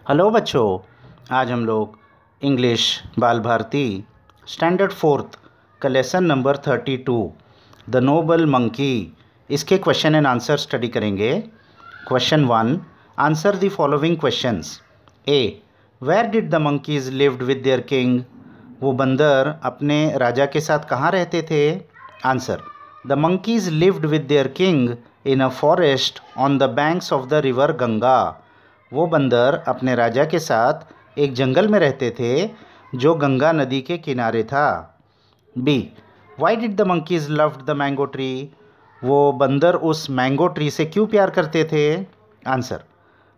Hello बच्चों, आज हम लोग English Bal Bharati standard fourth का lesson number 32 the noble monkey इसके क्वेश्चन एंड आंसर स्टडी करेंगे। Question 1, answer the following questions. A, where did the monkeys lived with their king? वो बंदर अपने राजा के साथ कहाँ रहते थे? Answer, the monkeys lived with their king in a forest on the banks of the river Ganga. वो बंदर अपने राजा के साथ एक जंगल में रहते थे जो गंगा नदी के किनारे था। B, why did the monkeys loved the mango tree? वो बंदर उस मैंगो ट्री से क्यों प्यार करते थे? Answer,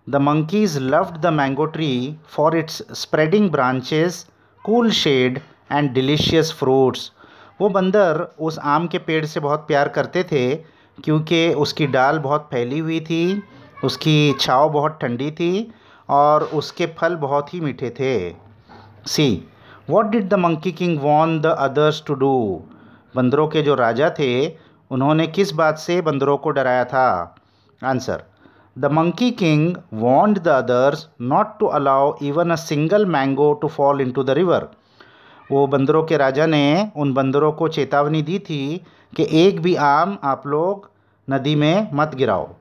the monkeys loved the mango tree for its spreading branches, cool shade and delicious fruits. वो बंदर उस आम के पेड़ से बहुत प्यार करते थे क्योंकि उसकी डाल बहुत फैली हुई थी, उसकी छाँव बहुत ठंडी थी और उसके फल बहुत ही मीठे थे। C, what did the monkey king warn the others to do? बंदरों के जो राजा थे उन्होंने किस बात से बंदरों को डराया था? Answer, the monkey king warned the others not to allow even a single mango to fall into the river. वो बंदरों के राजा ने उन बंदरों को चेतावनी दी थी कि एक भी आम आप लोग नदी में मत गिराओ।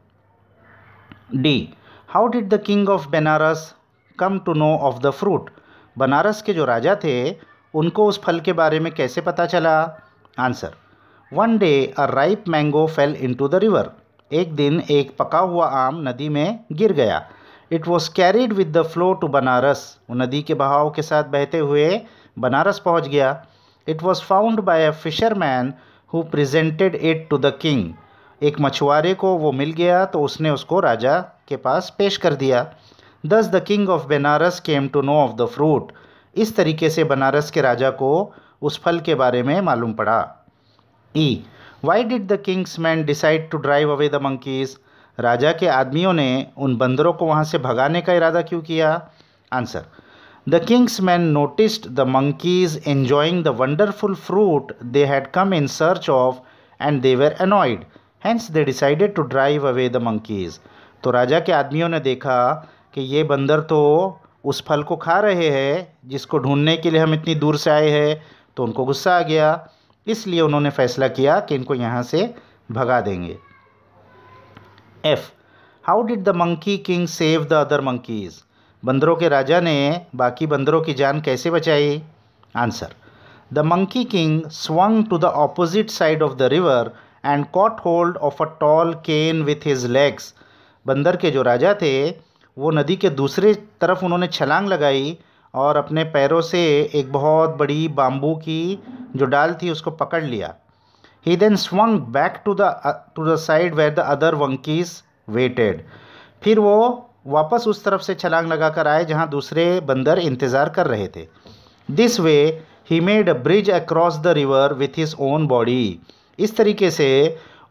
D, how did the king of Banaras come to know of the fruit? Banaras के जो राजा थे उनको उस फल के बारे में कैसे पता चला? Answer, one day a ripe mango fail into the river. एक दिन एक पका हुआ आम नदी में गिर गया। It was carried with the flow to Banaras. वो नदी के बहाव के साथ बहते हुए बनारस पहुंच गया। It was found by a fisherman who presented it to the king. एक मछुआरे को वो मिल गया तो उसने उसको राजा के पास पेश कर दिया। Thus the king of Banaras came to know of the fruit. इस तरीके से बनारस के राजा को उस फल के बारे में मालूम पड़ा। E, why did the king's men decide to drive away the monkeys? राजा के आदमियों ने उन बंदरों को वहाँ से भगाने का इरादा क्यों किया? Answer, the king's men noticed the monkeys enjoying the wonderful fruit they had come in search of and they were annoyed, hence they decided to drive away the monkeys. तो राजा के आदमियों ने देखा कि ये बंदर तो उस फल को खा रहे हैं जिसको ढूंढने के लिए हम इतनी दूर से आए हैं, तो उनको गुस्सा आ गया। इसलिए उन्होंने फैसला किया कि इनको यहाँ से भगा देंगे। F, how did the monkey king save the other monkeys? बंदरों के राजा ने बाकी बंदरों की जान कैसे बचाई? Answer, the monkey king swung to the opposite side of the river and caught hold of a tall cane with his legs. बंदर के जो राजा थे वो नदी के दूसरे तरफ उन्होंने छलांग लगाई और अपने पैरों से एक बहुत बड़ी बाम्बू की जो डाल थी उसको पकड़ लिया। He then swung back to the side where the other monkeys waited. फिर वो वापस उस तरफ से छलांग लगा कर आए जहाँ दूसरे बंदर इंतज़ार कर रहे थे। This way he made a bridge across the river with his own body. इस तरीके से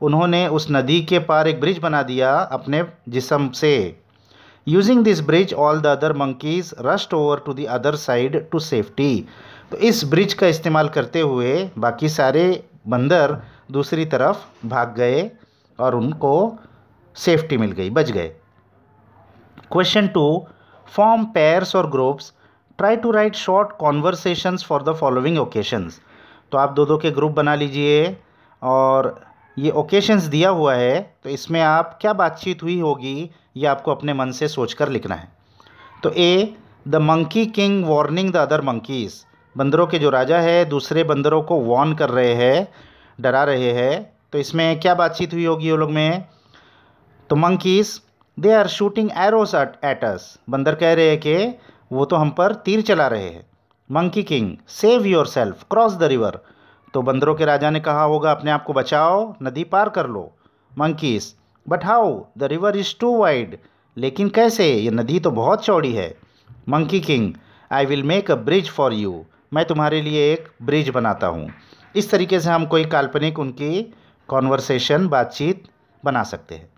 उन्होंने उस नदी के पार एक ब्रिज बना दिया अपने जिस्म से। Using this bridge all the other monkeys rushed over to the other side to safety. तो इस ब्रिज का इस्तेमाल करते हुए बाकी सारे बंदर दूसरी तरफ भाग गए और उनको सेफ्टी मिल गई, बच गए। क्वेश्चन 2, फॉर्म पेयर्स और groups. Try to write short conversations for the following occasions. तो आप दो दो के ग्रुप बना लीजिए और ये ओकेशंस दिया हुआ है तो इसमें आप क्या बातचीत हुई होगी ये आपको अपने मन से सोचकर लिखना है। तो A, the monkey king warning the other monkeys. बंदरों के जो राजा है दूसरे बंदरों को वार्न कर रहे हैं, डरा रहे हैं। तो इसमें क्या बातचीत हुई होगी वो लोग में? तो monkeys, they are shooting arrows at us. बंदर कह रहे हैं कि वो तो हम पर तीर चला रहे हैं। Monkey king, save your self, cross the river. तो बंदरों के राजा ने कहा होगा अपने आप को बचाओ, नदी पार कर लो। Monkeys, but how, the river is too wide. लेकिन कैसे, ये नदी तो बहुत चौड़ी है। Monkey king, I will make a bridge for you. मैं तुम्हारे लिए एक ब्रिज बनाता हूँ। इस तरीके से हम कोई काल्पनिक उनकी कॉन्वर्सेशन, बातचीत बना सकते हैं।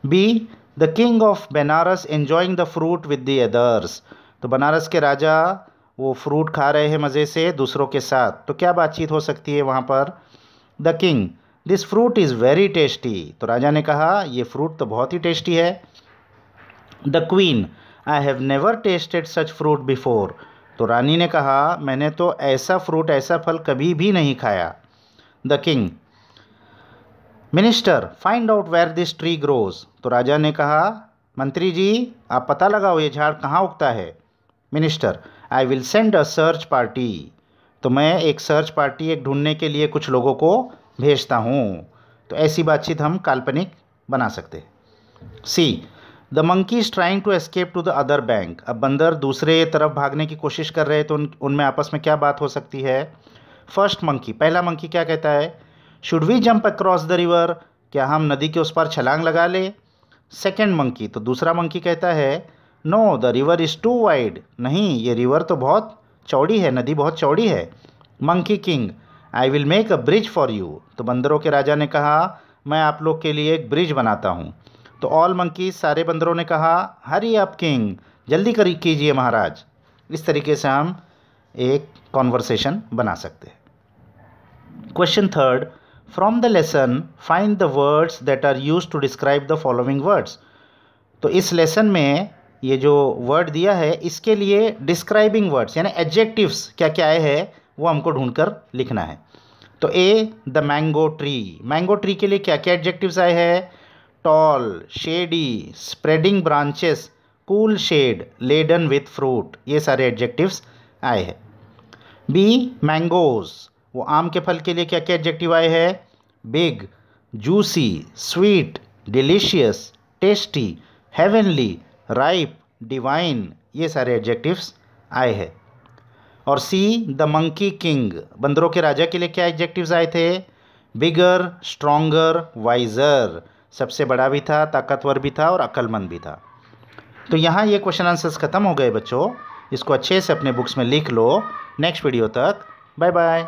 B, the king of Banaras enjoying the fruit with the others. तो बनारस के राजा वो फ्रूट खा रहे हैं मज़े से दूसरों के साथ। तो क्या बातचीत हो सकती है वहाँ पर? The king, this fruit is very tasty. तो राजा ने कहा ये फ्रूट तो बहुत ही टेस्टी है। The queen, I have never tested such fruit before. तो रानी ने कहा, मैंने तो ऐसा फ्रूट, ऐसा फल कभी भी नहीं खाया। The king, minister find out where this tree grows. तो राजा ने कहा, मंत्री जी आप पता लगाओ ये झाड़ कहाँ उगता है। Minister, I will send a search party. तो मैं एक सर्च पार्टी, एक ढूंढने के लिए कुछ लोगों को भेजता हूँ। तो ऐसी बातचीत हम काल्पनिक बना सकते हैं। C, the monkey is trying to escape to the other bank. अब बंदर दूसरे तरफ भागने की कोशिश कर रहे हैं, तो उनमें आपस में क्या बात हो सकती है। फर्स्ट मंकी, पहला मंकी क्या कहता है, should we jump across the river, क्या हम नदी के उस पार छलांग लगा ले। सेकेंड मंकी, तो दूसरा मंकी कहता है, no the river is too wide, नहीं ये रिवर तो बहुत चौड़ी है, नदी बहुत चौड़ी है। Monkey king, I will make a bridge for you. तो बंदरों के राजा ने कहा, मैं आप लोग के लिए एक ब्रिज बनाता हूँ। तो ऑल मंकीज, सारे बंदरों ने कहा, हरी अप किंग, जल्दी कीजिए महाराज। इस तरीके से हम एक कॉन्वर्सेशन बना सकते हैं। Question third, from the lesson find the words that are used to describe the following words. तो इस लेसन में ये जो वर्ड दिया है, इसके लिए डिस्क्राइबिंग वर्ड्स यानी एडजेक्टिव्स क्या क्या आए हैं वो हमको ढूंढकर लिखना है। तो A, the mango tree, mango tree के लिए क्या क्या एडजेक्टिव्स आए हैं, tall, shady, spreading branches, cool shade, laden with fruit, ये सारे एडजेक्टिव्स आए हैं। बी, मैंगोज, वो आम के फल के लिए क्या क्या एडजेक्टिव आए हैं, big, juicy, sweet, delicious, tasty, heavenly, ripe, divine, ये सारे एडजेक्टिव्स आए हैं। और सी, द मंकी किंग, बंदरों के राजा के लिए क्या एडजेक्टिव्स आए थे, बिगर, स्ट्रॉन्गर, वाइजर, सबसे बड़ा भी था, ताकतवर भी था और अक्लमंद भी था। तो यहाँ ये क्वेश्चन आंसर्स ख़त्म हो गए बच्चों, इसको अच्छे से अपने बुक्स में लिख लो। नेक्स्ट वीडियो तक बाय बाय।